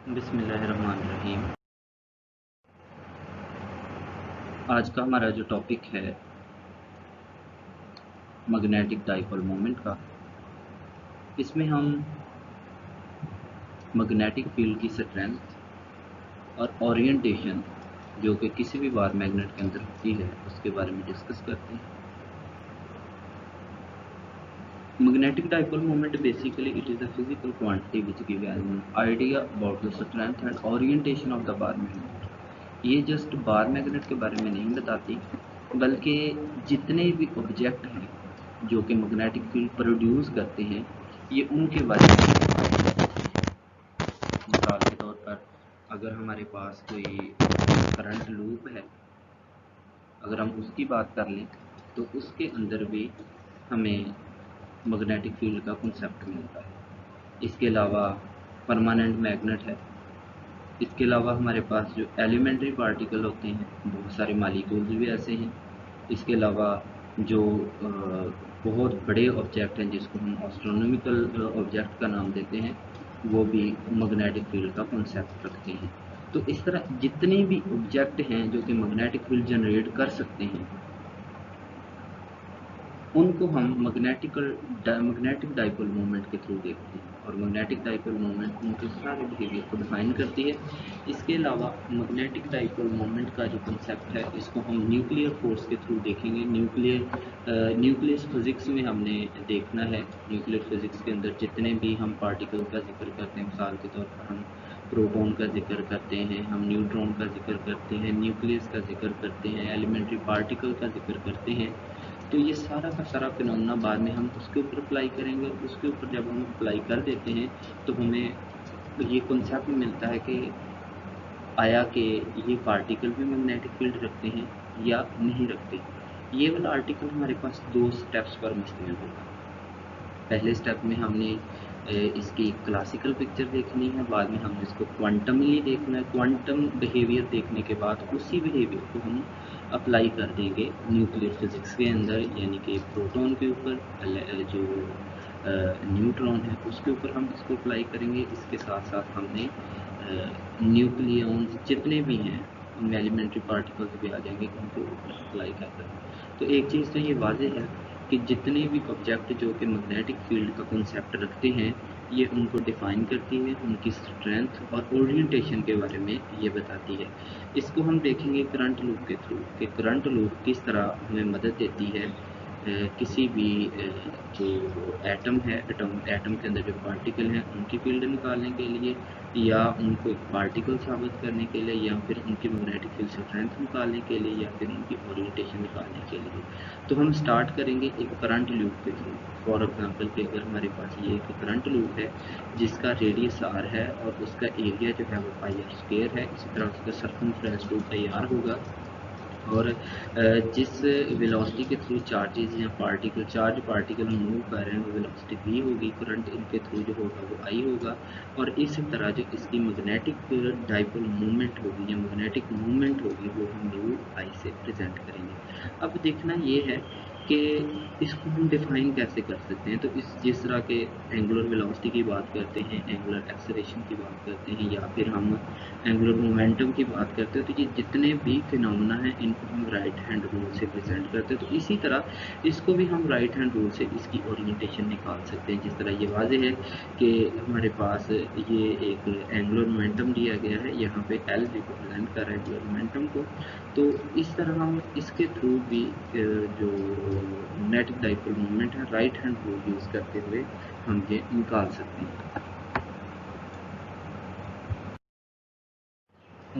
बिस्मिल्लाहिर्रहमानिर्रहीम। आज का हमारा जो टॉपिक है मैग्नेटिक डाइपोल मोमेंट का, इसमें हम मैग्नेटिक फील्ड की स्ट्रेंथ और ओरिएंटेशन जो कि किसी भी बार मैग्नेट के अंदर होती है उसके बारे में डिस्कस करते हैं। Magnetic dipole moment, basically it is a physical quantity which gives an idea about the strength and orientation of the bar magnet। ये जस्ट बार मैग्नेट के बारे में नहीं बताती, बल्कि जितने भी ऑब्जेक्ट हैं जो कि मैग्नेटिक फील्ड प्रोड्यूस करते हैं ये उनके बारे में बताती है। मिसाल के तौर पर अगर हमारे पास कोई करंट लूप है, अगर हम उसकी बात कर लें तो उसके अंदर भी हमें मैग्नेटिक फील्ड का कॉन्सेप्ट मिलता है। इसके अलावा परमानेंट मैग्नेट है। इसके अलावा हमारे पास जो एलिमेंट्री पार्टिकल होते हैं, बहुत सारे मॉलिक्यूल्स भी ऐसे हैं। इसके अलावा जो बहुत बड़े ऑब्जेक्ट हैं जिसको हम एस्ट्रोनॉमिकल ऑब्जेक्ट का नाम देते हैं, वो भी मैग्नेटिक फील्ड का कॉन्सेप्ट रखते हैं। तो इस तरह जितने भी ऑब्जेक्ट हैं जो कि मैग्नेटिक फील्ड जनरेट कर सकते हैं उनको हम मैग्नेटिक डाइपोल मोमेंट के थ्रू देखते हैं, और मैग्नेटिक डाइपोल मोमेंट उनके सारे बिहेवियर को डिफाइन करती है। इसके अलावा मैग्नेटिक डाइपोल मोमेंट का जो कंसेप्ट है इसको हम न्यूक्लियर फोर्स के थ्रू देखेंगे। न्यूक्लियस फिजिक्स में हमने देखना है। न्यूक्लियर फिजिक्स के अंदर जितने भी हम पार्टिकल का जिक्र करते हैं, मिसाल के तौर पर हम प्रोटॉन का जिक्र करते हैं, हम न्यूट्रॉन का जिक्र करते हैं, न्यूक्लियस का जिक्र करते हैं, एलिमेंट्री पार्टिकल का जिक्र करते हैं, तो ये सारा का सारा फिनोमेना बाद में हम उसके ऊपर अप्लाई करेंगे। उसके ऊपर जब हम अप्लाई कर देते हैं तो हमें ये कॉन्सेप्ट मिलता है कि आया कि ये पार्टिकल भी मैग्नेटिक फील्ड रखते हैं या नहीं रखते। ये वाला आर्टिकल हमारे पास 2 स्टेप्स पर मुश्तमिल होगा। पहले स्टेप में हमने इसकी क्लासिकल पिक्चर देखनी है, बाद में हमने इसको क्वांटमली देखना है। क्वांटम बिहेवियर देखने के बाद उसी बिहेवियर को हम अप्लाई कर देंगे न्यूक्लियर फिजिक्स के अंदर, यानी कि प्रोटॉन के ऊपर, जो न्यूट्रॉन है उसके ऊपर हम इसको अप्लाई करेंगे। इसके साथ साथ हमने न्यूक्लियॉन्स जितने भी हैं उनमें एलिमेंट्री पार्टिकल्स भी आ जाएंगे उनके ऊपर अप्लाई कर देंगे। तो एक चीज़ तो ये वाज़ेह है कि जितने भी ऑब्जेक्ट जो कि मैग्नेटिक फील्ड का कॉन्सेप्ट रखते हैं ये उनको डिफ़ाइन करती है, उनकी स्ट्रेंथ और ओरिएंटेशन के बारे में ये बताती है। इसको हम देखेंगे करंट लूप के थ्रू कि करंट लूप किस तरह हमें मदद देती है किसी भी जो एटम है, एटम के अंदर जो पार्टिकल हैं उनकी फील्ड निकालने के लिए, या उनको एक पार्टिकल साबित करने के लिए, या फिर उनकी मैग्नेटिक फील्ड स्ट्रेंथ निकालने के लिए, या फिर उनकी ओरिएंटेशन निकालने के लिए। तो हम स्टार्ट करेंगे एक करंट लूप के थ्रू। फॉर एग्जांपल कि अगर हमारे पास ये एक करंट लूप है जिसका रेडियस r है और उसका एरिया जो है वो पाई r स्क्वायर है, इसी तरह उसका सरकमफ्रेंस 2πr होगा, और जिस वेलोसिटी के थ्रू चार्जेस या चार्ज पार्टिकल मूव कर रहे हैं वो वेलोसिटी v होगी, करंट इनके थ्रू जो होगा वो I होगा, और इस तरह जो इसकी मैग्नेटिक डाइपोल मूवमेंट होगी या मैग्नेटिक मूवमेंट होगी वो हम म्यू I से प्रेजेंट करेंगे। अब देखना ये है कि इसको हम डिफाइन कैसे कर सकते हैं। तो जिस तरह के एंगुलर वेलोसिटी की बात करते हैं, एंगुलर एक्सेलरेशन की बात करते हैं, या फिर हम एंगुलर मोमेंटम की बात करते हैं, तो ये जितने भी फिनोमेना हैं इनको हम राइट हैंड रूल से प्रेजेंट करते हैं। तो इसी तरह इसको भी हम राइट हैंड रूल से इसकी ओरिएंटेशन निकाल सकते हैं। जिस तरह ये वाज़ेह है कि हमारे पास ये एक एंगुलर मोमेंटम दिया गया है, यहाँ पे एल रिप्रेजेंट कर रहा है एंगुलर मोमेंटम को, तो इस तरह हम इसके थ्रू भी जो मैग्नेटिक डाइपोल मोमेंट है राइट हैंड रूल यूज़ करते हुए हम ये निकाल सकते हैं।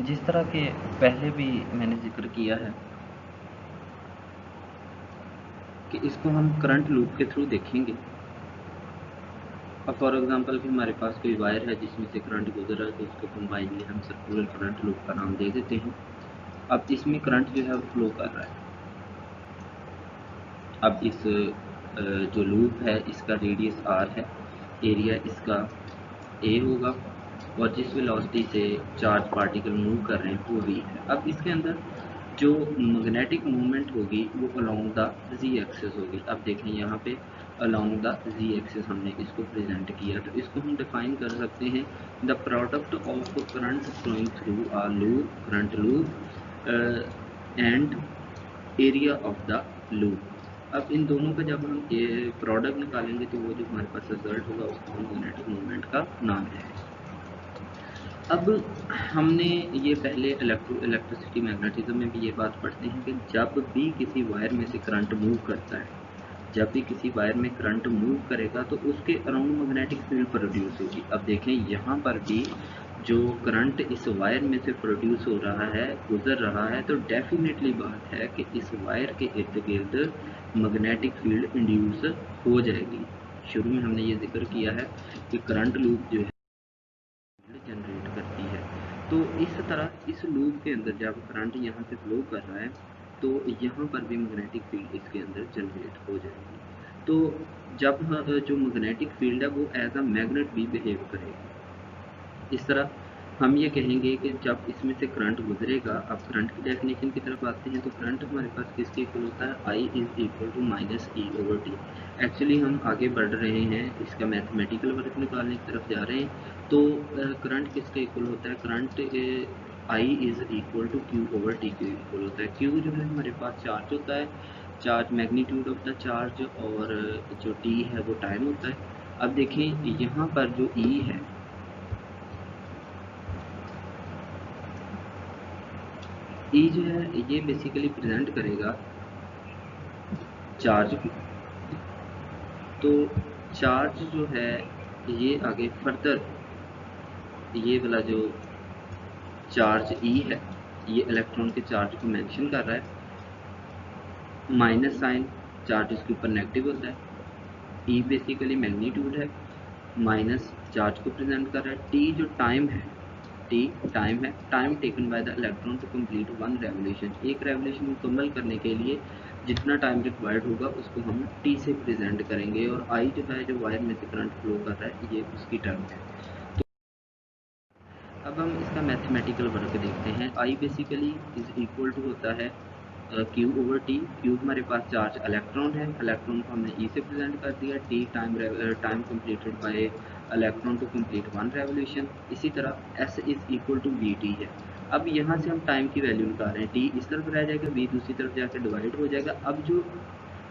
जिस तरह के पहले भी मैंने जिक्र किया है कि इसको हम करंट लूप के थ्रू देखेंगे। अब फॉर एग्जांपल कि हमारे पास कोई वायर है जिसमें से करंट गुजर रहा है, तो उसको कंबाइनली हम सर्कुलर करंट लूप का नाम दे देते हैं। अब इसमें करंट जो है वो फ्लो कर रहा है। अब इस जो लूप है इसका रेडियस r है, एरिया इसका a होगा, और जिस वेलोसिटी से चार्ज पार्टिकल मूव कर रहे हैं वो v है। अब इसके अंदर जो मैग्नेटिक मूवमेंट होगी वो अलोंग द z एक्सिस होगी। अब देखें यहाँ पे अलोंग द z एक्सिस हमने इसको प्रेजेंट किया, तो इसको हम डिफाइन कर सकते हैं the product of current flowing through a loop, current loop and area of the loop. अब इन दोनों का जब हम ये प्रोडक्ट निकालेंगे तो वो जो हमारे पास रिजल्ट होगा उसको हम मैग्नेटिक मोमेंट का नाम देंगे। अब हमने ये पहले इलेक्ट्रिसिटी मैग्नेटिज्म में भी ये बात पढ़ते हैं कि जब भी किसी वायर में से करंट मूव करता है, जब भी किसी वायर में करंट मूव करेगा तो उसके अराउंड मैग्नेटिक फील्ड प्रोड्यूस होगी। अब देखें यहाँ पर भी जो करंट इस वायर में से प्रोड्यूस हो रहा है, गुजर रहा है, तो डेफिनेटली बात है कि इस वायर के इर्द गिर्द मैग्नेटिक फील्ड इंड्यूस हो जाएगी। शुरू में हमने ये जिक्र किया है कि करंट लूप जो है जनरेट करती है। तो इस तरह इस लूप के अंदर जब करंट यहाँ से फ्लो कर रहा है तो यहाँ पर भी मैग्नेटिक फील्ड इसके अंदर जनरेट हो जाएगी। तो जब जो मैग्नेटिक फील्ड है वो एज अ मैग्नेट भी बिहेव करेगी। इस तरह हम ये कहेंगे कि जब इसमें से करंट गुजरेगा, अब करंट की डेफिनेशन की तरफ आते हैं तो करंट हमारे पास किसके इक्वल होता है, I is equal to minus E over T. Actually हम आगे बढ़ रहे हैं, इसका मैथमेटिकल वर्क निकालने की तरफ जा रहे हैं। तो करंट किसके इक्वल होता है, current I is equal to Q over T के इक्वल होता है। क्यू जो है हमारे पास चार्ज होता है, charge magnitude of the charge, और जो टी है वो टाइम होता है। अब देखें यहाँ पर जो E है, E जो है ये बेसिकली प्रेजेंट करेगा चार्ज को। तो चार्ज जो है ये आगे फर्दर ये वाला जो चार्ज E है ये इलेक्ट्रॉन के चार्ज को मेंशन कर रहा है। माइनस साइन चार्ज इसके ऊपर नेगेटिव होता है। E बेसिकली मैग्नीट्यूड है, माइनस चार्ज को प्रेजेंट कर रहा है। T जो टाइम है, T टाइम है, time taken by the electron to complete one revolution. एक रेवोल्यूशन मुकम्मल करने के लिए जितना टाइम रिक्वायर्ड होगा उसको हम T से प्रेजेंट करेंगे। और I जो है जो वायर में से करंट फ्लो कर रहा है ये उसकी टर्म है। तो अब हम इसका मैथमेटिकल वर्क देखते हैं। I basically is equal to होता है क्यू ओवर टी। क्यू हमारे पास चार्ज इलेक्ट्रॉन है, इलेक्ट्रॉन को हमने ई से प्रेजेंट कर दिया। T time completed by electron to complete one revolution. इसी तरह S is equal to V T है। अब यहाँ से हम टाइम की वैल्यू निकाल रहे हैं, टी इस तरफ रह जाएगा, वी दूसरी तरफ जाकर डिवाइड हो जाएगा। अब जो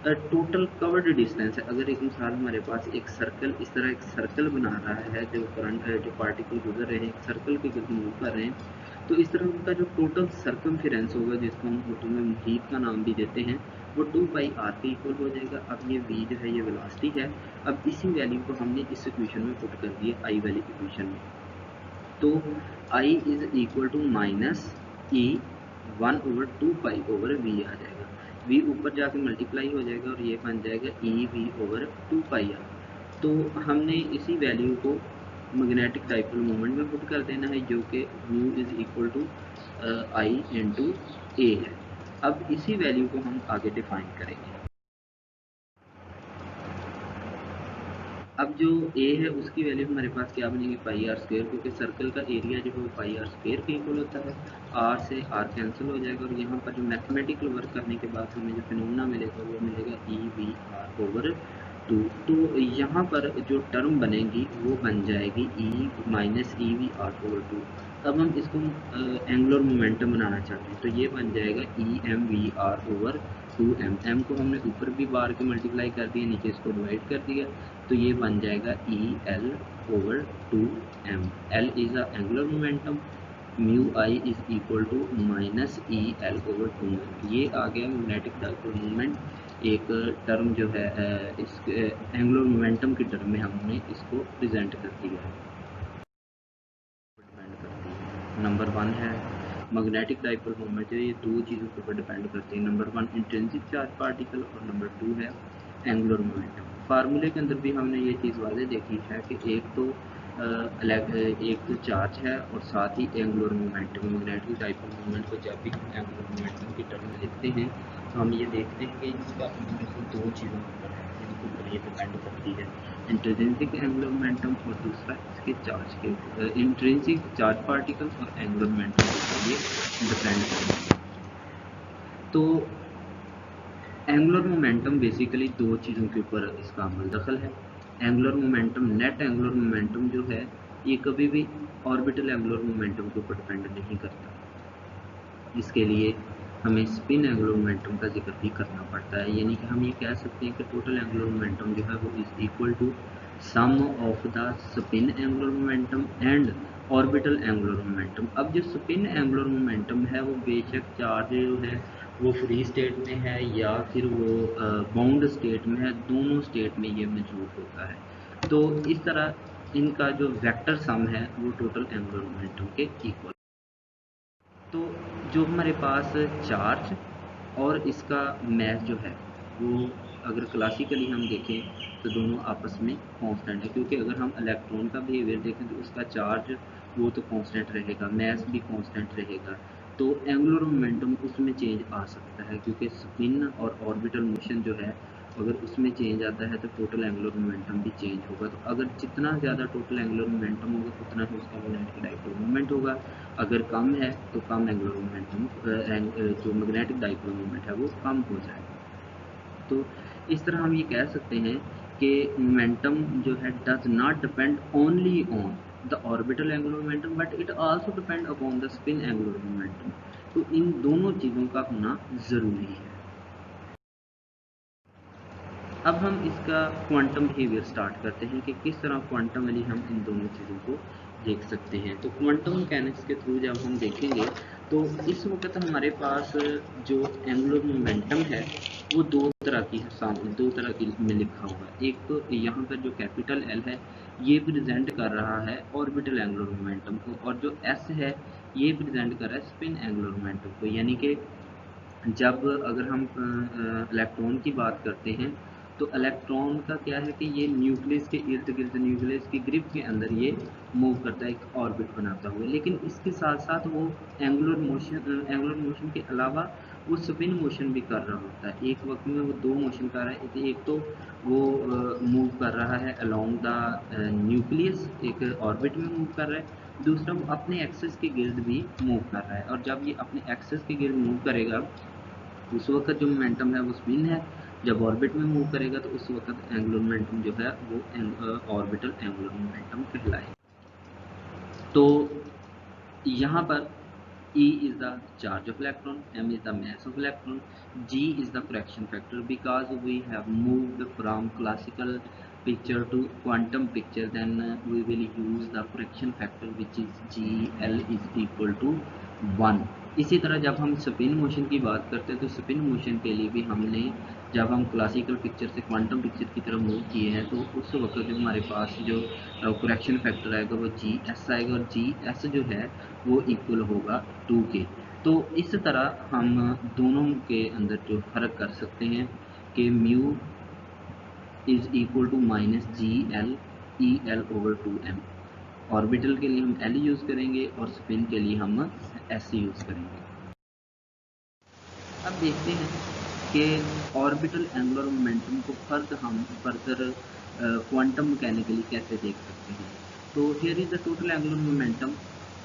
टोटल कवर्ड डिस्टेंस है, अगर एक मिसाल हमारे पास एक सर्कल, इस तरह एक सर्कल बना रहा है, जो करंट जो पार्टिकल गुजर रहे हैं एक सर्कल के गिर्द मूव कर रहे हैं, तो इस तरह उनका जो टोटल सर्कमफेरेंस होगा, जिसको हम उर्दू में मुहीत का नाम भी देते हैं, वो 2πr के इक्वल हो जाएगा। अब ये v जो है ये वेलोसिटी है। अब इसी वैल्यू को हमने इस इक्वेशन में पुट कर दिया I वाली इक्वेशन में। तो I is equal to minus E 1/2π/v आ जाएगा। v ऊपर जाके मल्टीप्लाई हो जाएगा और ये बन जाएगा EV/2πr। तो हमने इसी वैल्यू को मैग्नेटिक डाइपोल मोमेंट में पुट कर देना है, जो कि mu is equal to I into A है। अब इसी वैल्यू को हम आगे डिफाइन करेंगे। अब जो A है उसकी वैल्यू हमारे पास क्या बनेगी, πr², क्योंकि सर्कल का एरिया जो है वो πr² के इक्वल होता है। r से r कैंसिल हो जाएगा और यहाँ पर जो मैथमेटिकल वर्क करने के बाद हमें जो फिनोमेना मिलेगा वो मिलेगा EVr/2। तो यहाँ पर जो टर्म बनेगी वो बन जाएगी E माइनस EVr/2। अब हम इसको एंगुलर मोमेंटम बनाना चाहते हैं, तो ये बन जाएगा EMVr/2m। m को हमने ऊपर भी बार के मल्टीप्लाई कर दिया, नीचे इसको डिवाइड कर दिया, तो ये बन जाएगा EL/2m। L is a angular momentum, mu I is equal to minus EL/2m। ये आ गया मैग्नेटिक डाइपोल मोमेंट। एक टर्म जो है इस एंगुलर मोमेंटम की टर्म में हमने इसको प्रेजेंट कर दिया है। डिपेंड करती है, नंबर 1 है मैग्नेटिक डाइपोल मोमेंट, जो ये दो चीज़ों के ऊपर डिपेंड करती है। नंबर 1 इंट्रिंसिक चार्ज पार्टिकल और नंबर 2 है एंगुलर मोमेंटम। फार्मूले के अंदर भी हमने ये चीज़ वाज़ेह देखी है कि एक तो चार्ज है और साथ ही angular momentum. Magnetic dipole moment को जब भी हम एंगुलर मोमेंटम की टर्म में लिखते हैं तो हम ये देखते हैं कि इसका इनमें से दो चीज़ों पर है जिनके ऊपर ये डिपेंड करती है, इंट्रिंसिक एंगुलर मोमेंटम और दूसरा इसके चार्ज के इंट्रिंसिक चार्ज पार्टिकल्स और एंगुलर मोमेंटम के ऊपर ये डिपेंड करती है। तो एंगुलर मोमेंटम बेसिकली दो चीज़ों के ऊपर इसका अमल दखल है। Angular momentum, net angular momentum जो है ये कभी भी ऑर्बिटल एंगुलर मोमेंटम के ऊपर डिपेंड नहीं करता। इसके लिए हमें स्पिन एंगुलर मोमेंटम का जिक्र भी करना पड़ता है, यानी कि हम ये कह सकते हैं कि टोटल एंगुलर मोमेंटम जो है वो is equal to sum of the spin angular momentum and orbital angular momentum. अब जो स्पिन एंगुलर मोमेंटम है वो बेशक चार्ज जो है वो फ्री स्टेट में है या फिर वो बाउंड स्टेट में है, दोनों स्टेट में ये मौजूद होता है। तो इस तरह इनका जो वेक्टर सम है वो टोटल एंगुलर मोमेंटम के इक्वल। तो जो हमारे पास चार्ज और इसका मैथ जो है वो अगर क्लासिकली हम देखें तो दोनों आपस में कांस्टेंट है, क्योंकि अगर हम इलेक्ट्रॉन का बिहेवियर देखें तो उसका चार्ज वो तो कांस्टेंट रहेगा, मैथ भी कांस्टेंट रहेगा। तो एंगुलर मोमेंटम उसमें चेंज आ सकता है, क्योंकि स्पिन और ऑर्बिटल मोशन जो है अगर उसमें चेंज आता है तो टोटल एंगुलर मोमेंटम भी चेंज होगा। तो अगर जितना ज़्यादा टोटल एंगुलर मोमेंटम होगा उतना ही उसका मैग्नेटिक डाइपोल मोमेंट होगा, अगर कम है तो कम एंगुलर मोमेंटम जो मैग्नेटिक डाइपोल मोमेंट है वो कम हो जाएगा। तो इस तरह हम ये कह सकते हैं कि मोमेंटम जो है does not depend only on the orbital angular momentum but it also depend upon the spin angular momentum. तो इन दोनों चीज़ों का होना ज़रूरी है। अब हम इसका क्वांटम बिहेवियर स्टार्ट करते हैं कि किस तरह क्वांटमली हम इन दोनों चीज़ों को देख सकते हैं। तो क्वांटम मैकेनिक्स के थ्रू जब हम देखेंगे तो इस वक्त हमारे पास जो एंगुलर मोमेंटम है वो दो तरह की में लिखा हुआ है। एक तो यहाँ पर जो कैपिटल एल है ये प्रेजेंट कर रहा है ऑर्बिटल एंगुलर मोमेंटम को, और जो एस है ये प्रेजेंट कर रहा है स्पिन एंगुलर मोमेंटम को। यानी कि जब अगर हम इलेक्ट्रॉन की बात करते हैं तो इलेक्ट्रॉन का क्या है कि ये न्यूक्लियस के इर्द गिर्द, न्यूक्लियस की ग्रिप के अंदर ये मूव करता है एक ऑर्बिट बनाता हुआ, लेकिन इसके साथ साथ वो एंगुलर मोशन के अलावा वो स्पिन मोशन भी कर रहा होता है। एक वक्त में वो दो मोशन कर रहा है, एक तो वो मूव कर रहा है अलोंग द न्यूक्लियस, एक ऑर्बिट में मूव कर रहा है, दूसरा वो अपने एक्सिस के गिर्द भी मूव कर रहा है। और जब ये अपने एक्सिस के गिर्द मूव करेगा उस वक्त जो मोमेंटम है वो स्पिन है, जब ऑर्बिट में मूव करेगा तो उस वक्त एंगुलर मोमेंटम जो है वो ऑर्बिटल एंगुलर मोमेंटम कहलाएगा। तो यहाँ पर E is the charge of electron, M is the mass of electron, G is the correction factor. Because we have moved from classical picture to quantum picture, then we will use the correction factor which is GL is equal to 1। इसी तरह जब हम spin motion की बात करते हैं तो spin motion के लिए भी हमने जब हम क्लासिकल पिक्चर से क्वांटम पिक्चर की तरफ मूव किए हैं तो उस वक्त जो हमारे पास जो करेक्शन फैक्टर आएगा वो GS आएगा, और GS जो है वो इक्वल होगा 2 के। तो इस तरह हम दोनों के अंदर जो फ़र्क कर सकते हैं कि mu is equal to minus GL EL over 2m। Orbital के लिए हम L यूज़ करेंगे और स्पिन के लिए हम S यूज़ करेंगे। अब देखते हैं कि ऑर्बिटल एंगुलर मोमेंटम को फर्दर क्वांटम मैकेनिकली कैसे देख सकते हैं। तो here is the total angular momentum,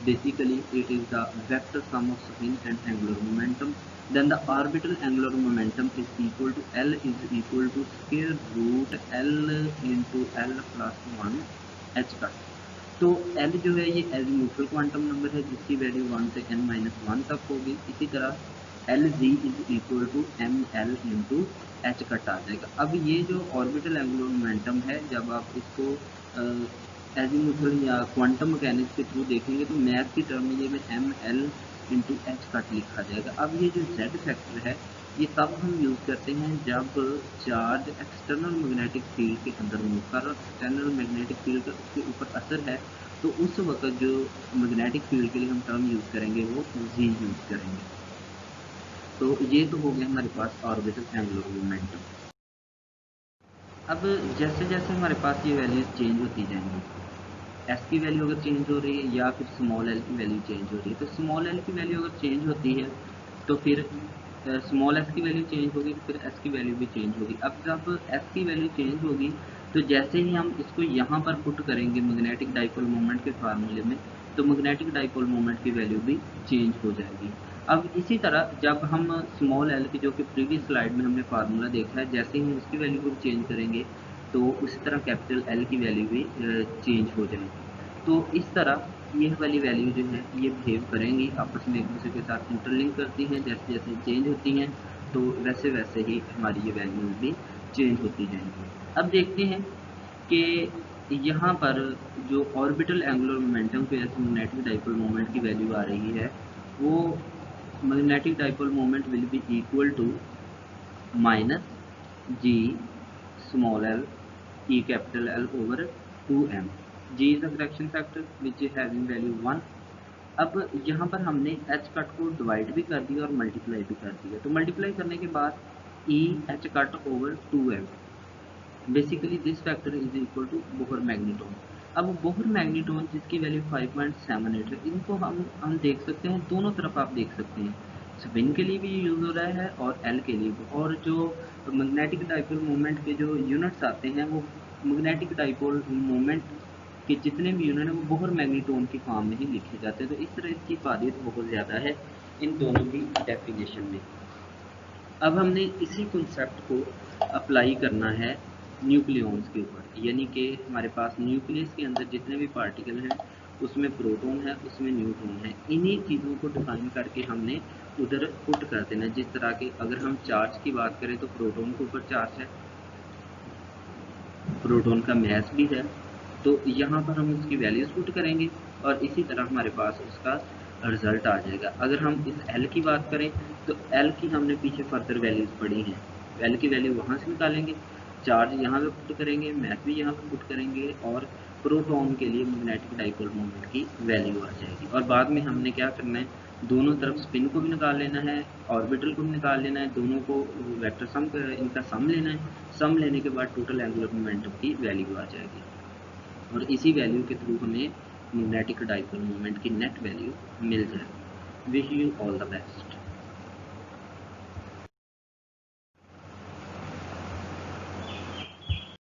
basically it is the vector sum of spin and angular momentum. Then the orbital angular momentum is equal to L is equal to square root L into L plus 1 h का। तो L जो है ये azimuthal quantum number है जिसकी value 1 से n-1 तक होगी। इसी तरह Lg is equal to ml into h cut आ जाएगा। अब ये जो ऑर्बिटल एंगुलर मोमेंटम है जब आप इसको एजीमुथल या क्वांटम मैकेनिक्स के थ्रू देखेंगे तो मैथ की टर्म में ये में ml इंटू एच कट लिखा जाएगा। अब ये जो z फैक्टर है ये तब हम यूज़ करते हैं जब चार्ज एक्सटर्नल मैग्नेटिक फील्ड के अंदर मूव कर रहा है, एक्सटर्नल मैग्नेटिक फील्ड का उसके ऊपर असर है, तो उस वक्त जो मैग्नेटिक फील्ड के लिए हम टर्म यूज़ करेंगे वो जी यूज़ करेंगे। तो ये तो हो गया हमारे पास ऑर्बिटल एंगुलर मोमेंटम। अब जैसे जैसे हमारे पास ये वैल्यूज चेंज होती जाएंगी, एस की वैल्यू अगर चेंज हो रही है या फिर स्मॉल एल की वैल्यू चेंज हो रही है, तो स्मॉल एल की वैल्यू अगर चेंज होती है तो फिर स्मॉल एस की वैल्यू चेंज होगी, तो फिर एस की वैल्यू भी चेंज होगी। अब जब एस की वैल्यू चेंज होगी तो जैसे ही हम इसको यहाँ पर पुट करेंगे मैग्नेटिक डाइपोल मोमेंट के फार्मूले में, तो मैग्नेटिक डाइपोल मोमेंट की वैल्यू भी चेंज हो जाएगी। अब इसी तरह जब हम स्मॉल एल की, जो कि प्रीवियस स्लाइड में हमने फार्मूला देखा है, जैसे ही हम उसकी वैल्यू को चेंज करेंगे तो उसी तरह कैपिटल एल की वैल्यू भी चेंज हो जाएगी। तो इस तरह ये वाली वैल्यू जो है ये बिहेव करेंगी, आपस में एक दूसरे के साथ इंटरलिंक करती हैं, जैसे जैसे चेंज होती हैं तो वैसे वैसे ही हमारी ये वैल्यूज भी चेंज होती जाएंगी। अब देखते हैं कि यहाँ पर जो ऑर्बिटल एंगुलर मोमेंटम के वजह से मैग्नेटिक डाइपोल मोमेंट की वैल्यू आ रही है, वो magnetic dipole moment will be equal to minus G small L E capital L over 2m। G is a correction factor which is having value 1। अब यहाँ पर हमने एच कट को डिवाइड भी कर दिया और मल्टीप्लाई भी कर दिया, तो मल्टीप्लाई करने के बाद e h cut over 2m, basically this factor is equal to Bohr magneton. अब बोहर मैग्नीटोन जिसकी वैल्यू 5.78 है, इनको हम देख सकते हैं, दोनों तरफ आप देख सकते हैं, स्पिन के लिए भी यूज़ हो रहा है और एल के लिए भी। और जो मैग्नेटिक डाइपोल मोमेंट के जो यूनिट्स आते हैं वो मैग्नेटिक डाइपोल मोमेंट के जितने भी यूनिट हैं वो बोहर मैग्नीटोन की फॉर्म में ही लिखे जाते हैं। तो इस तरह इसकी इफादियत बहुत ज़्यादा है इन दोनों की डेफिनेशन में। अब हमने इसी कॉन्सेप्ट को अप्लाई करना है न्यूक्लियॉन्स के ऊपर, यानी कि हमारे पास न्यूक्लियस के अंदर जितने भी पार्टिकल हैं उसमें प्रोटॉन है, उसमें न्यूट्रॉन है। इन्हीं चीज़ों को डिफाइन करके हमने उधर पुट कर देना। जिस तरह के अगर हम चार्ज की बात करें तो प्रोटॉन के ऊपर चार्ज है, प्रोटॉन का मैस भी है, तो यहाँ पर हम उसकी वैल्यूज पुट करेंगे और इसी तरह हमारे पास उसका रिजल्ट आ जाएगा। अगर हम इस एल की बात करें तो एल की हमने पीछे फर्दर वैल्यूज पढ़ी हैं, एल की वैल्यू वहाँ से निकालेंगे, चार्ज यहाँ पे पुट करेंगे, मैस भी यहाँ पे पुट करेंगे और प्रोटॉन के लिए मैग्नेटिक डाइपोल मोमेंट की वैल्यू आ जाएगी। और बाद में हमने क्या करना है, दोनों तरफ स्पिन को भी निकाल लेना है, ऑर्बिटल को भी निकाल लेना है, दोनों को वेक्टर सम इनका सम लेना है। सम लेने के बाद टोटल एंगुलर मोमेंटम की वैल्यू आ जाएगी और इसी वैल्यू के थ्रू हमें मैग्नेटिक डाइपोल मोमेंट की नेट वैल्यू मिल जाएगी। Wish you all the best.